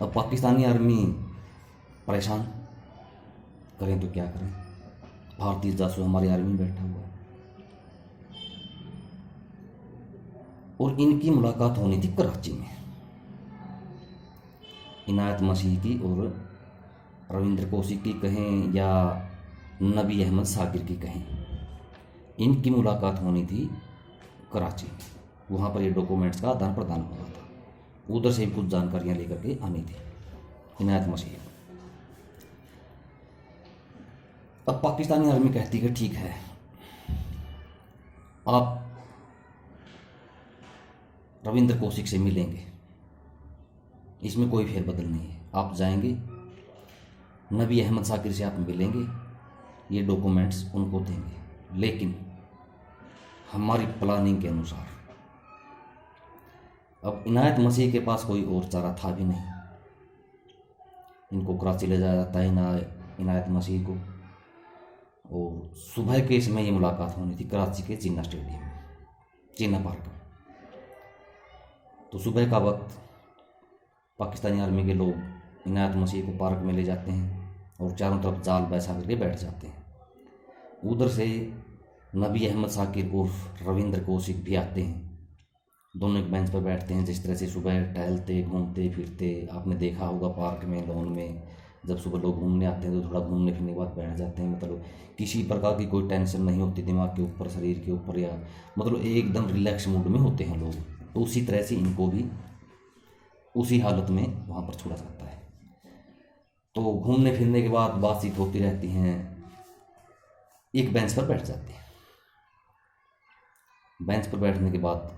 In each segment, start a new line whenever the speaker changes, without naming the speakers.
अब पाकिस्तानी आर्मी परेशान, करें तो क्या करें, भारतीय जासूस हमारी आर्मी में बैठा हुआ है। और इनकी मुलाकात होनी थी कराची में, इनायत मसीह की और रविंद्र कौशिक की कहें या नबी अहमद साकिर की कहें, इनकी मुलाकात होनी थी कराची में। वहाँ पर ये डॉक्यूमेंट्स का आदान प्रदान हुआ था, उधर से कुछ जानकारियाँ लेकर के आनी थी इनायत मसीह। अब पाकिस्तानी आर्मी कहती है ठीक है, आप रविंद्र कौशिक से मिलेंगे, इसमें कोई फेरबदल नहीं है, आप जाएंगे नबी अहमद साकिर से आप मिलेंगे, ये डॉक्यूमेंट्स उनको देंगे, लेकिन हमारी प्लानिंग के अनुसार। अब इनायत मसीह के पास कोई और चारा था भी नहीं, इनको कराची ले जाया जाता है इनायत मसीह को, और सुबह के समय ये मुलाकात होनी थी कराची के जिन्ना स्टेडियम में, जिन्ना पार्क में। तो सुबह का वक्त पाकिस्तानी आर्मी के लोग इनायत मसीह को पार्क में ले जाते हैं और चारों तरफ जाल बैठा करके बैठ जाते हैं। उधर से नबी अहमद साकिर उर्फ रविंद्र कौशिक भी आते हैं, दोनों एक बेंच पर बैठते हैं। जिस तरह से सुबह टहलते घूमते फिरते आपने देखा होगा पार्क में, लॉन में, जब सुबह लोग घूमने आते हैं तो थोड़ा घूमने फिरने के बाद बैठ जाते हैं, मतलब किसी प्रकार की कोई टेंशन नहीं होती दिमाग के ऊपर, शरीर के ऊपर, या मतलब एकदम रिलैक्स मूड में होते हैं लोग। तो उसी तरह से इनको भी उसी हालत में वहाँ पर छोड़ा जाता है। तो घूमने फिरने के बाद बातचीत होती रहती हैं, एक बेंच पर बैठ जाते हैं। बेंच पर बैठने के बाद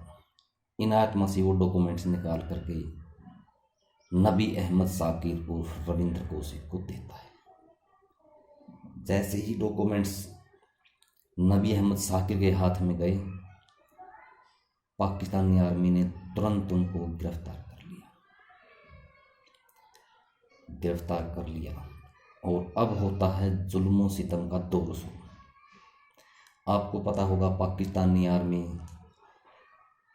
इनायत मसीह वो डॉक्यूमेंट्स निकाल करके नबी अहमद साकिर उर्फ रविंद्र कौशिक को देता है। जैसे ही डॉक्यूमेंट्स नबी अहमद साकिर के हाथ में गए, पाकिस्तानी आर्मी ने तुरंत उनको गिरफ्तार कर लिया और अब होता है जुल्म सितम का दौर शुरू। आपको पता होगा पाकिस्तानी आर्मी,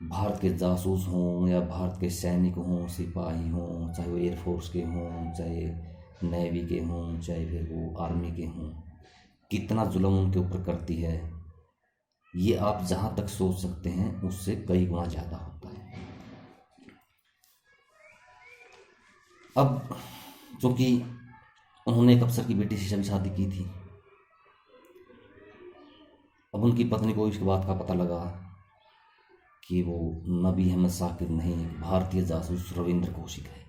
भारत के जासूस हों या भारत के सैनिक हों, सिपाही हों, चाहे वो एयरफोर्स के हों, चाहे नेवी के हों, चाहे फिर वो आर्मी के हों, कितना जुल्म उनके ऊपर करती है, ये आप जहाँ तक सोच सकते हैं उससे कई गुना ज़्यादा होता है। अब चूँकि उन्होंने एक अफसर की बेटी से शादी की थी, अब उनकी पत्नी को इसके बात का पता लगा कि वो नबी अहमद साकिर नहीं, भारतीय जासूस रविंद्र कौशिक है।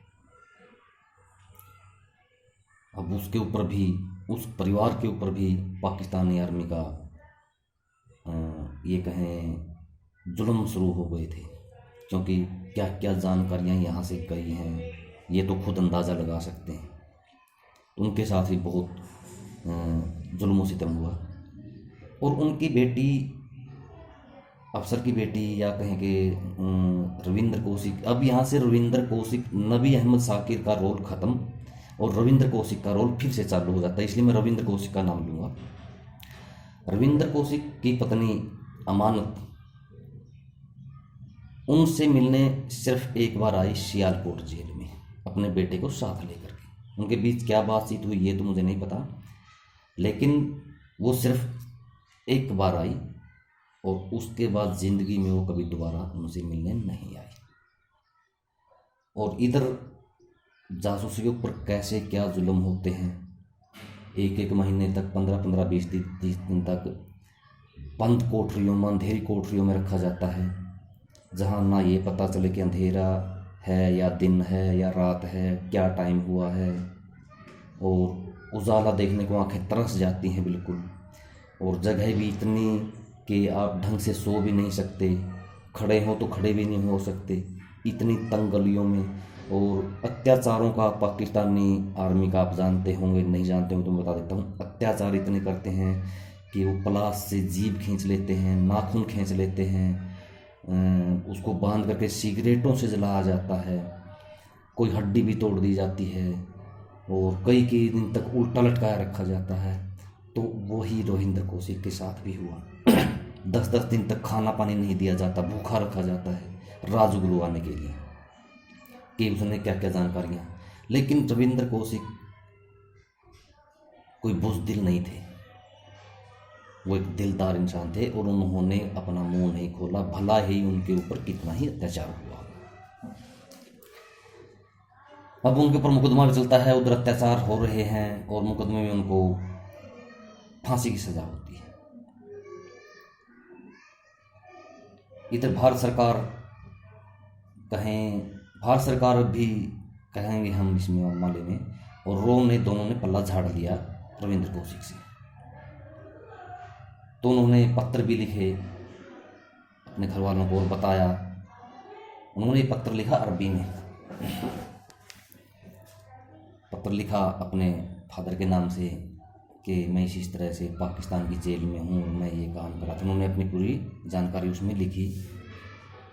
अब उसके ऊपर भी, उस परिवार के ऊपर भी पाकिस्तानी आर्मी का ये कहें जुल्म शुरू हो गए थे, क्योंकि क्या क्या जानकारियाँ यहाँ से गई हैं ये तो खुद अंदाज़ा लगा सकते हैं। तो उनके साथ ही बहुत जुल्म सितम हुआ और उनकी बेटी, अफसर की बेटी, या कहें कि रविंद्र कौशिक, अब यहाँ से रविंद्र कौशिक, नबी अहमद साकिर का रोल ख़त्म और रविंद्र कौशिक का रोल फिर से चालू हो जाता है, इसलिए मैं रविंद्र कौशिक का नाम लूँगा। रविंद्र कौशिक की पत्नी अमानत उनसे मिलने सिर्फ एक बार आई सियालकोट जेल में अपने बेटे को साथ लेकर के। उनके बीच क्या बातचीत हुई ये तो मुझे नहीं पता, लेकिन वो सिर्फ एक बार आई और उसके बाद ज़िंदगी में वो कभी दोबारा उनसे मिलने नहीं आई। और इधर जासूसी के ऊपर कैसे क्या जुल्म होते हैं, एक एक महीने तक, 15-15, 20 दिन तक बंद कोठरियों में, अंधेरी कोठरियों में रखा जाता है, जहाँ ना ये पता चले कि अंधेरा है या दिन है या रात है, क्या टाइम हुआ है, और उजाला देखने को आंखें तरस जाती हैं बिल्कुल। और जगह भी इतनी कि आप ढंग से सो भी नहीं सकते, खड़े हो तो खड़े भी नहीं हो सकते, इतनी तंग गलियों में। और अत्याचारों का पाकिस्तानी आर्मी का आप जानते होंगे, नहीं जानते होंगे तो मैं बता देता हूँ। अत्याचार इतने करते हैं कि वो प्लास से जीभ खींच लेते हैं, नाखून खींच लेते हैं, उसको बांध करके सिगरेटों से जलाया जाता है, कोई हड्डी भी तोड़ दी जाती है और कई दिन तक उल्टा लटकाया रखा जाता है। तो वही रविंद्र कौशिक के साथ भी हुआ। 10-10 दिन तक खाना पानी नहीं दिया जाता, भूखा रखा जाता है राज उगलवाने के लिए कि उसने क्या क्या जानकारियाँ। लेकिन रविंद्र कौशिक कोई बुज़दिल नहीं थे, वो एक दिलदार इंसान थे और उन्होंने अपना मुंह नहीं खोला, भला ही उनके ऊपर कितना ही अत्याचार हुआ। अब उनके ऊपर मुकदमा भी चलता है, उधर अत्याचार हो रहे हैं और मुकदमे में उनको फांसी की सजा होती है। इधर भारत सरकार भी कहेंगे हम इस मामले में, और दोनों ने पल्ला झाड़ लिया रविंद्र कौशिक से। तो उन्होंने पत्र भी लिखे अपने घर वालों को और बताया। उन्होंने पत्र लिखा अरबी में, पत्र लिखा अपने फादर के नाम से कि मैं इस तरह से पाकिस्तान की जेल में हूँ, मैं ये काम करा था। उन्होंने अपनी पूरी जानकारी उसमें लिखी।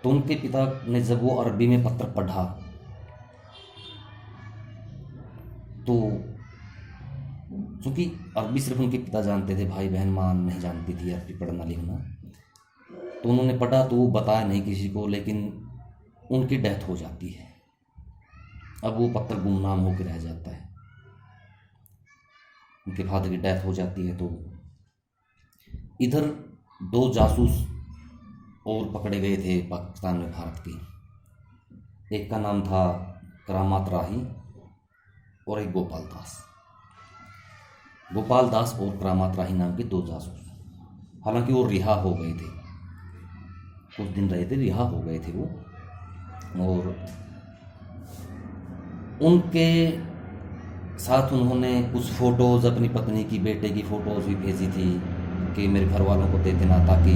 तो उनके पिता ने जब वो अरबी में पत्र पढ़ा तो क्योंकि अरबी सिर्फ उनके पिता जानते थे, भाई बहन माँ नहीं जानती थी अरबी पढ़ना लिखना, तो उन्होंने पढ़ा तो वो बताया नहीं किसी को, लेकिन उनकी डेथ हो जाती है। अब वो पत्र गुमनाम होकर रह जाता है। उनके फादर की डेथ हो जाती है। तो इधर 2 जासूस और पकड़े गए थे पाकिस्तान में भारत के। एक का नाम था करामत राही और एक गोपाल दास और करामत राही नाम के 2 जासूस। हालांकि वो रिहा हो गए थे, कुछ दिन रहे थे, रिहा हो गए थे वो। और उनके साथ उन्होंने कुछ फ़ोटोज़, अपनी पत्नी की, बेटे की फ़ोटोज़ भी भेजी थी कि मेरे घर वालों को दे देना, ताकि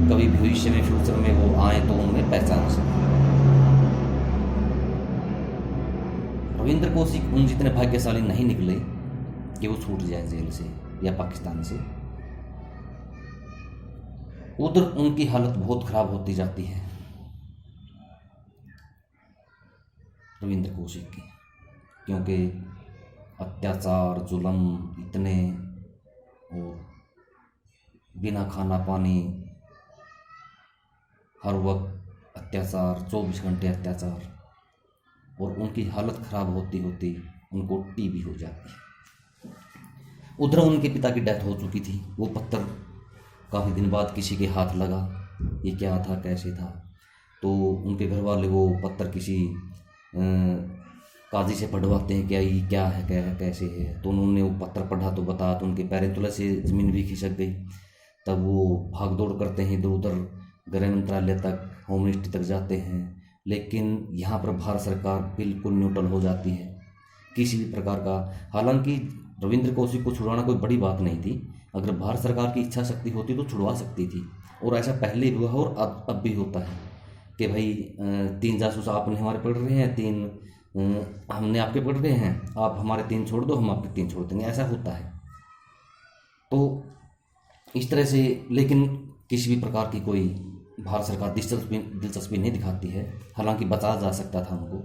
कभी भविष्य में, फ्यूचर में वो आए तो उन्हें पहचान सकें। रविंद्र कौशिक उन जितने भाग्यशाली नहीं निकले कि वो छूट जाए जेल से या पाकिस्तान से। उधर उनकी हालत बहुत ख़राब होती जाती है रविंद्र कौशिक की, क्योंकि अत्याचार, जुल्म इतने, और बिना खाना पानी, हर वक्त अत्याचार, 24 घंटे अत्याचार, और उनकी हालत ख़राब होती होती उनको टीबी हो जाती है। उधर उनके पिता की डेथ हो चुकी थी। वो पत्र काफ़ी दिन बाद किसी के हाथ लगा, ये क्या था, कैसे था। तो उनके घर वाले वो पत्र किसी काजी से पढ़वाते हैं, क्या ये क्या है, कैसे है। तो उन्होंने वो पत्र पढ़ा तो बता, तो उनके पैरों तले से ज़मीन भी खिसक गई। तब वो भाग दौड़ करते हैं इधर उधर, गृह मंत्रालय तक, होम मिनिस्ट्री तक जाते हैं, लेकिन यहाँ पर भारत सरकार बिल्कुल न्यूट्रल हो जाती है किसी भी प्रकार का। हालांकि रविंद्र कौशिक को छुड़वाना कोई बड़ी बात नहीं थी, अगर भारत सरकार की इच्छा शक्ति होती तो छुड़वा सकती थी, और ऐसा पहले भी हुआ और अब भी होता है कि भाई 3 जासूस आपने हमारे पकड़ रहे हैं, 3 हमने आपके पकड़ रहे हैं, आप हमारे 3 छोड़ दो, हम आपके 3 छोड़ देंगे, ऐसा होता है। तो इस तरह से, लेकिन किसी भी प्रकार की कोई भारत सरकार दिलचस्पी नहीं दिखाती है, हालांकि बचा जा सकता था उनको।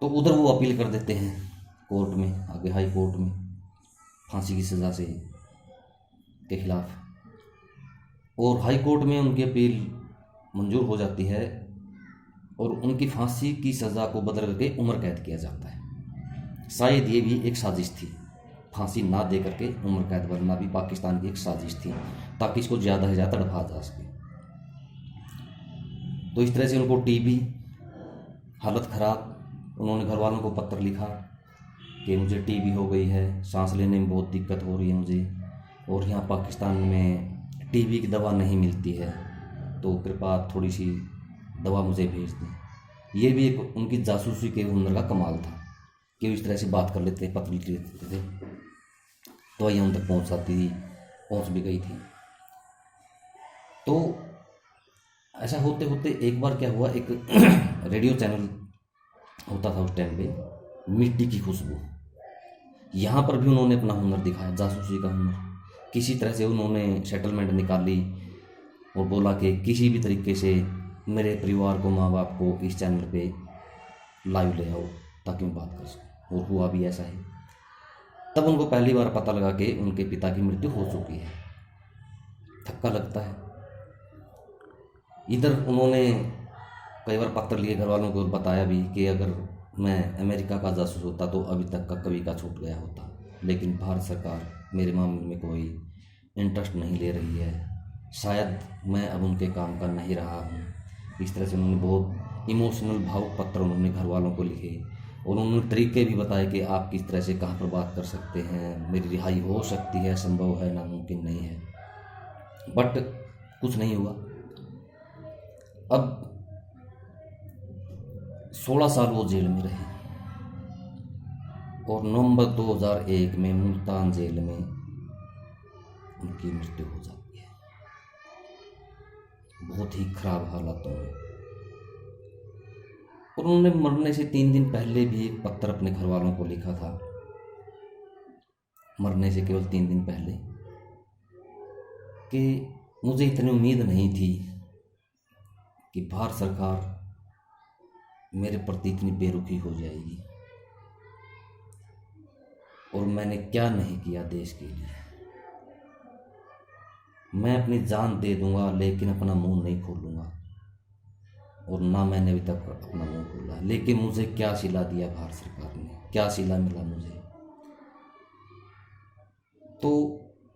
तो उधर वो अपील कर देते हैं कोर्ट में, आगे हाई कोर्ट में, फांसी की सज़ा से के खिलाफ, और हाई कोर्ट में उनकी अपील मंजूर हो जाती है और उनकी फांसी की सज़ा को बदल करके उम्र कैद किया जाता है। शायद ये भी एक साजिश थी, फांसी ना दे करके उम्र कैद बनना भी पाकिस्तान की एक साजिश थी, ताकि इसको ज़्यादा से ज़्यादा तड़पा जा सके। तो इस तरह से उनको टीबी, हालत ख़राब, उन्होंने घर वालों को पत्र लिखा कि मुझे टीबी हो गई है, सांस लेने में बहुत दिक्कत हो रही है मुझे, और यहाँ पाकिस्तान में टीबी की दवा नहीं मिलती है, तो कृपया थोड़ी सी दवा मुझे भेज दें। ये भी एक उनकी जासूसी के हुनर का कमाल था कि वो इस तरह से बात कर लेते, पत्र लिख लेते थे, दवाइयाँ उन तक पहुँच भी गई थी। तो ऐसा होते होते एक बार क्या हुआ, एक रेडियो चैनल होता था उस टाइम पे, मिट्टी की खुशबू, यहाँ पर भी उन्होंने अपना हुनर दिखाया, जासूसी का हुनर। किसी तरह से उन्होंने सेटलमेंट निकाली और बोला कि किसी भी तरीके से मेरे परिवार को, माँ बाप को इस चैनल पे लाइव ले आओ ताकि मैं बात कर सकूँ, और हुआ भी ऐसा ही। तब उनको पहली बार पता लगा कि उनके पिता की मृत्यु हो चुकी है। धक्का लगता है। इधर उन्होंने कई बार पत्र लिए घर वालों को, बताया भी कि अगर मैं अमेरिका का जासूस होता तो अभी तक का कभी का छूट गया होता। लेकिन भारत सरकार मेरे मामले में कोई इंटरेस्ट नहीं ले रही है। शायद मैं अब उनके काम का नहीं रहा हूँ। इस तरह से उन्होंने बहुत इमोशनल भावुक पत्र उन्होंने घर वालों को लिखे और उन्होंने तरीके भी बताए कि आप किस तरह से कहाँ पर बात कर सकते हैं, मेरी रिहाई हो सकती है, संभव है, नामुमकिन नहीं है। बट कुछ नहीं हुआ। अब 16 साल वो जेल में रहे और नवंबर 2001 में मुल्तान जेल में उनकी मृत्यु हो जाती है, बहुत ही खराब हालातों में। और उन्होंने मरने से 3 दिन पहले भी एक पत्र अपने घर वालों को लिखा था, मरने से केवल 3 दिन पहले, कि मुझे इतनी उम्मीद नहीं थी कि भारत सरकार मेरे प्रति इतनी बेरुखी हो जाएगी और मैंने क्या नहीं किया देश के लिए। मैं अपनी जान दे दूंगा लेकिन अपना मुंह नहीं खोलूंगा और ना मैंने अभी तक अपना मुंह खोला। लेकिन मुझे क्या सिला दिया भारत सरकार ने, क्या सिला मिला मुझे। तो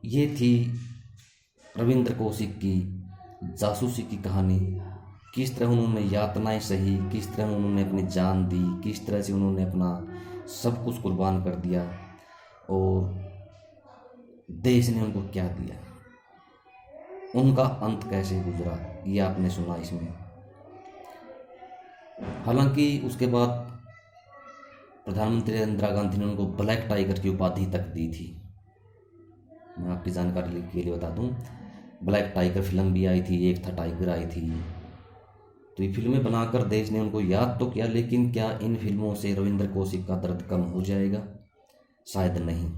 ये थी रविंद्र कौशिक की जासूसी की कहानी। किस तरह उन्होंने यातनाएं सही, किस तरह उन्होंने अपनी जान दी, किस तरह से उन्होंने अपना सब कुछ कुर्बान कर दिया और देश ने उनको क्या दिया, उनका अंत कैसे गुजरा, ये आपने सुना इसमें। हालांकि उसके बाद प्रधानमंत्री इंदिरा गांधी ने उनको ब्लैक टाइगर की उपाधि तक दी थी। मैं आपकी जानकारी के लिए बता दूं, ब्लैक टाइगर फिल्म भी आई थी, एक था टाइगर आई थी। तो ये फिल्में बनाकर देश ने उनको याद तो किया, लेकिन क्या इन फिल्मों से रविंद्र कौशिक का दर्द कम हो जाएगा? शायद नहीं।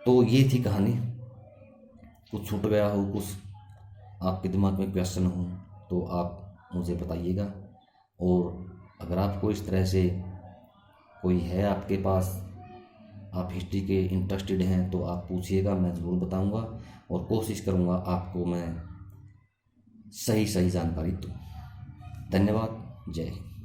तो ये थी कहानी। कुछ छूट गया हो, कुछ आपके दिमाग में क्वेश्चन हो तो आप मुझे बताइएगा। और अगर आपको इस तरह से कोई है आपके पास, आप हिस्ट्री के इंटरेस्टेड हैं तो आप पूछिएगा, मैं ज़रूर बताऊंगा और कोशिश करूंगा आपको मैं सही जानकारी दूँ। धन्यवाद। जय हिंद।